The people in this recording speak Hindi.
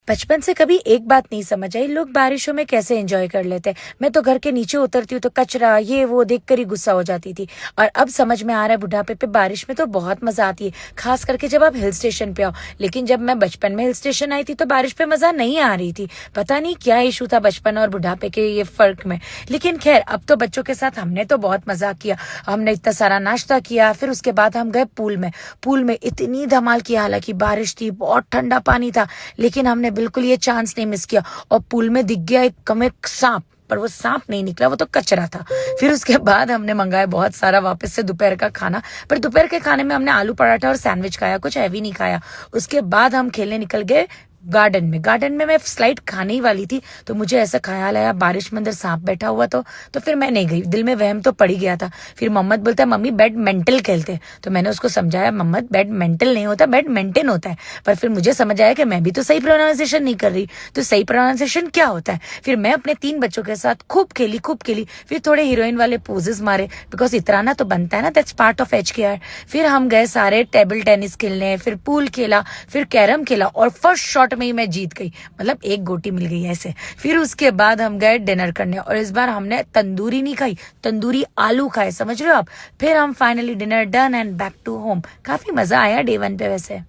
बचपन से कभी एक बात नहीं समझ आई, लोग बारिशों में कैसे एंजॉय कर लेते हैं। मैं तो घर के नीचे उतरती हूँ तो कचरा ये वो देखकर ही गुस्सा हो जाती थी। और अब समझ में आ रहा है बुढ़ापे पे बारिश में तो बहुत मजा आती है, खास करके जब आप हिल स्टेशन पे आओ। लेकिन जब मैं बचपन में हिल स्टेशन आई थी तो बारिश पे मजा नहीं आ रही थी। पता नहीं क्या इशू था बचपन और बुढ़ापे के ये फर्क में। लेकिन खैर, अब तो बच्चों के साथ हमने तो बहुत मजाक किया। हमने इतना सारा नाश्ता किया, फिर उसके बाद हम गए पूल में। पूल में इतनी धमाल की, हालांकि बारिश थी, बहुत ठंडा पानी था, लेकिन हमने बिल्कुल ये चांस नहीं मिस किया। और पूल में दिख गया एक सांप, पर वो सांप नहीं निकला, वो तो कचरा था। फिर उसके बाद हमने मंगाया बहुत सारा वापस से दोपहर का खाना। पर दोपहर के खाने में हमने आलू पराठा और सैंडविच खाया, कुछ हैवी नहीं खाया। उसके बाद हम खेलने निकल गए गार्डन में मैं स्लाइड खाने ही वाली थी तो मुझे ऐसा ख्याल आया बारिश में अंदर सांप बैठा हुआ तो फिर मैं नहीं गई। दिल में वहम तो पड़ ही गया था। फिर मोहम्मद बोलता है मम्मी बैडमिंटन खेलते हैं, तो मैंने उसको समझाया मोहम्मद बैडमिंटन नहीं होता, बैडमिंटन होता है। पर फिर मुझे समझ आया कि मैं भी तो सही प्रोनाउंसिएशन नहीं कर रही, तो सही प्रोनाउंसिएशन क्या होता है। फिर मैं अपने 3 बच्चों के साथ खूब खेली। फिर थोड़े हीरोइन वाले पोजेस मारे, बिकॉज इतराना तो बनता है ना, दैट्स पार्ट ऑफ HKR। फिर हम गए सारे टेबल टेनिस खेलने, फिर पूल खेला, फिर कैरम खेला और फर्स्ट शॉट में ही मैं जीत गई, मतलब एक गोटी मिल गई ऐसे। फिर उसके बाद हम गए डिनर करने और इस बार हमने तंदूरी नहीं खाई, तंदूरी आलू खाए, समझ रहे हो आप। फिर हम finally dinner done and back to home. काफी मजा आया डे 1 पे वैसे।